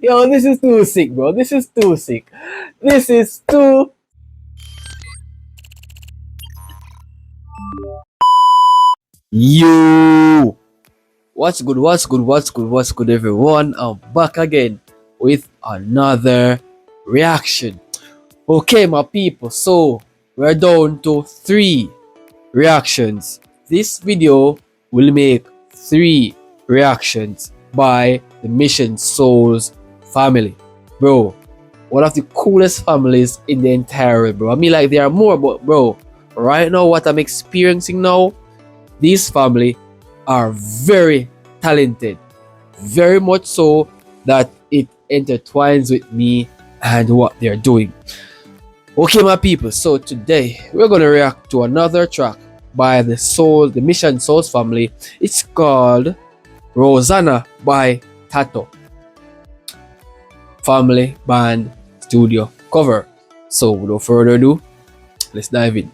Yo, this is too sick, bro. This is too sick. This is too. You. What's good? What's good? What's good? What's good, everyone? I'm back again with another reaction. Okay, my people. So we're down to 3 reactions. This video will make 3 reactions by the Mission Souls family, bro. One of the coolest families in the entire world, bro. I mean, like, there are more, but bro, right now, what I'm experiencing now, these family are very talented, very much so that it intertwines with me and what they're doing. Okay, my people, so today we're gonna react to another track by the Mission Souls family. It's called Rosanna by Toto. Family Band Studio cover. So without further ado, let's dive in.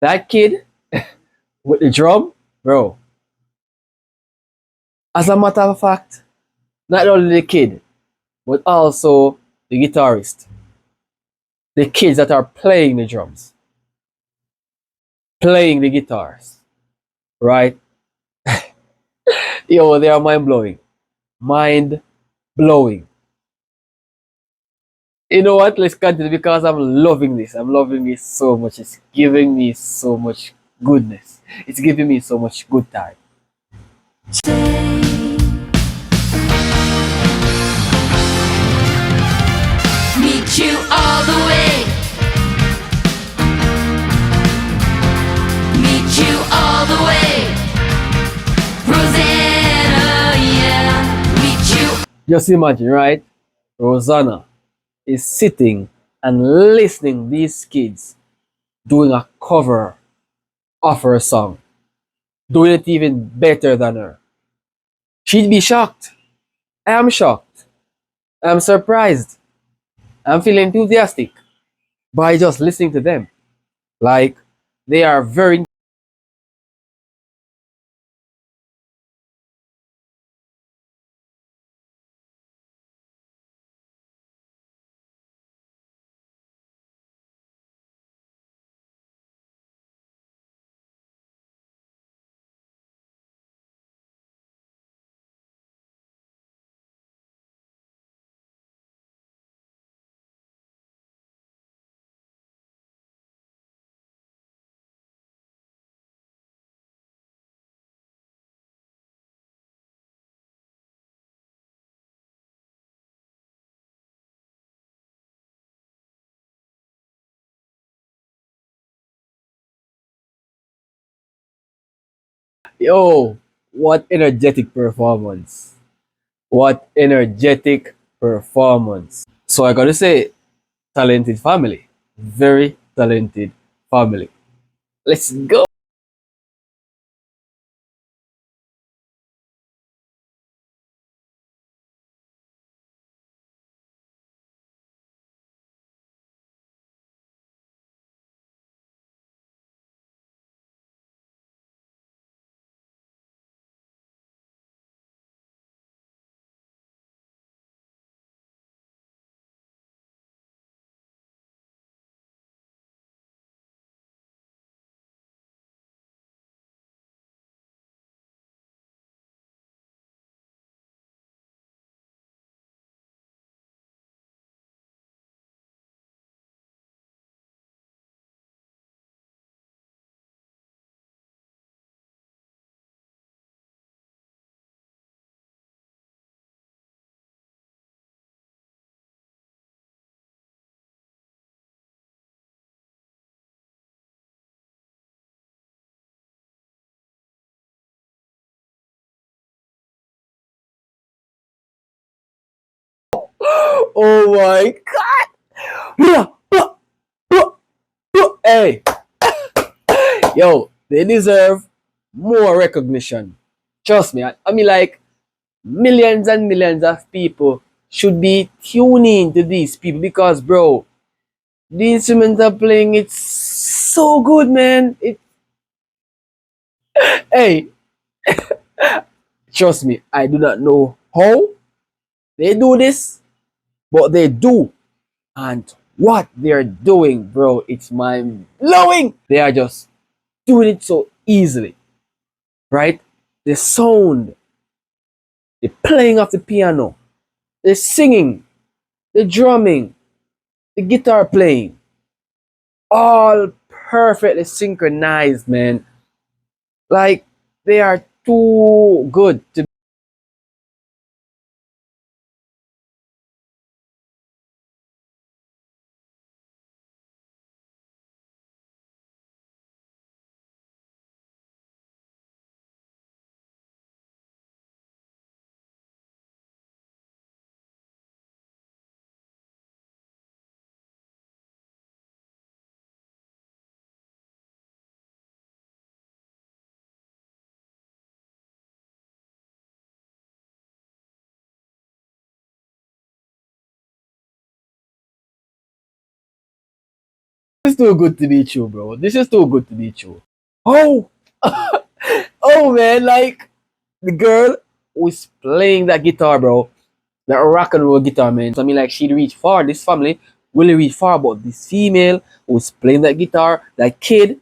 That kid with the drum, bro. As a matter of fact, not only the kid, but also the guitarist, the kids that are playing the drums, playing the guitars, right? Yo, they are mind blowing. Mind blowing. You know what? Let's continue because I'm loving this. I'm loving this so much. It's giving me so much goodness. It's giving me so much good time. Meet you all the way. Meet you all the way. Rosanna, yeah. Meet you. Just imagine, right? Rosanna is sitting and listening these kids doing a cover of her song, doing it even better than her. She'd be shocked. I am shocked. I'm surprised. I'm feeling enthusiastic by just listening to them. Like, they are very. Yo, what energetic performance. What energetic performance. So I gotta say, talented family. Very talented family. Let's go. Oh my god! Hey, yo, they deserve more recognition. Trust me. I mean, like, millions and millions of people should be tuning to these people because, bro, the instruments are playing. It's so good, man. Hey, trust me. I do not know how they do this, but they do. And what they're doing, bro, it's mind blowing. They are just doing it so easily, right? The sound, the playing of the piano, the singing, the drumming, the guitar playing, all perfectly synchronized, man. Like they are too good to. This is too good to be true, bro. This is too good to be true. Oh, oh man, like the girl who's playing that guitar, bro. That rock and roll guitar, man. So, I mean, like she'd reach far. This family will reach far, but this female who's playing that guitar, that kid,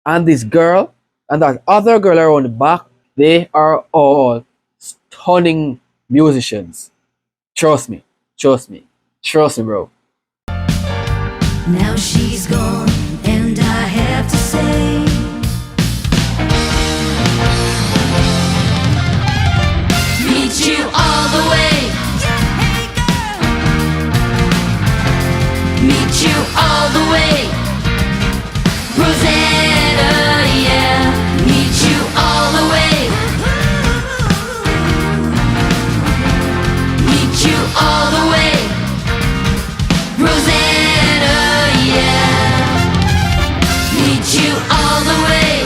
and this girl, and that other girl around the back, they are all stunning musicians. Trust me, trust me, trust me, bro. Now she's gone, and I have to say, meet you all the way. Meet you all the way. Rosanna, yeah. Meet you all the way. Meet you all the way. Rosanna, yeah. Meet you all the way.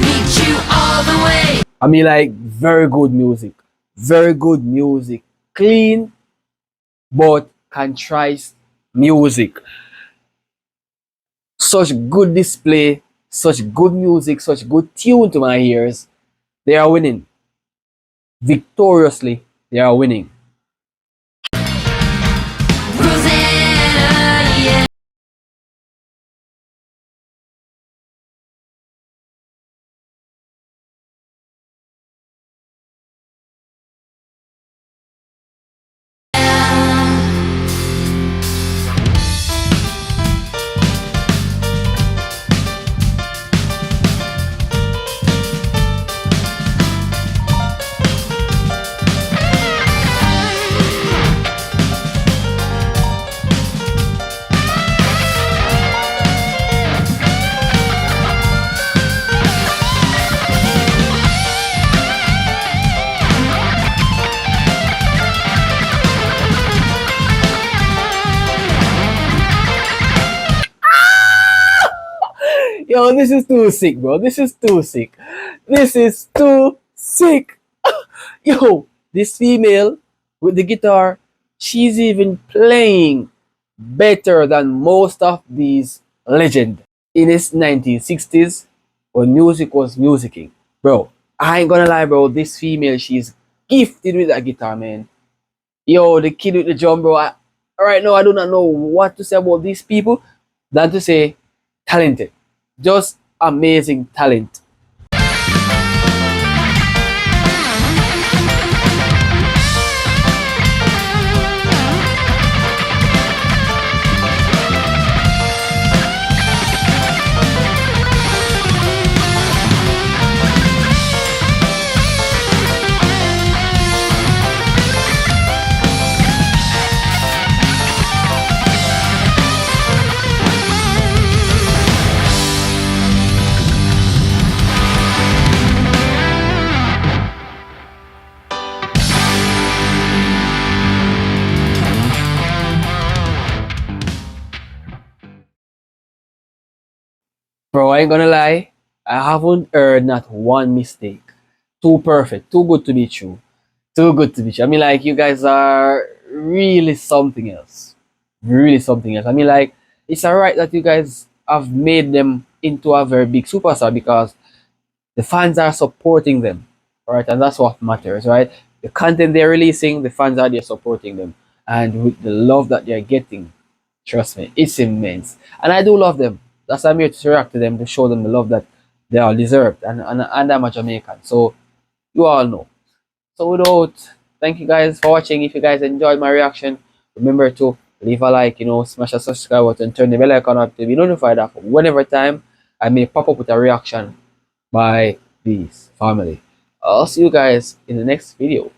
Meet you all the way. I mean, like, very good music. Very good music. Clean, but concise music. Such good display, such good music, such good tune to my ears. They are winning. Victoriously, they are winning. Rosanna, yeah. Yo, this is too sick, bro. This is too sick. This is too sick. Yo, this female with the guitar, she's even playing better than most of these legends in its 1960s when music was musicking. Bro, I ain't gonna lie, bro. This female, she's gifted with that guitar, man. Yo, the kid with the drum, bro. Right now, I do not know what to say about these people than to say talented. Just amazing talent. Bro, I ain't gonna lie. I haven't heard not one mistake. Too perfect, too good to be true. Too good to be true. I mean, like, you guys are really something else. Really something else. I mean, like, it's alright that you guys have made them into a very big superstar because the fans are supporting them, right? And that's what matters, right? The content they're releasing, the fans are there supporting them. And with the love that they're getting, trust me, it's immense. And I do love them. That's why I'm here to react to them, to show them the love that they all deserved. And I'm a Jamaican. So you all know. So without, thank you guys for watching. If you guys enjoyed my reaction, remember to leave a like, smash a subscribe button, turn the bell icon up to be notified of whenever time I may pop up with a reaction by these family. I'll see you guys in the next video.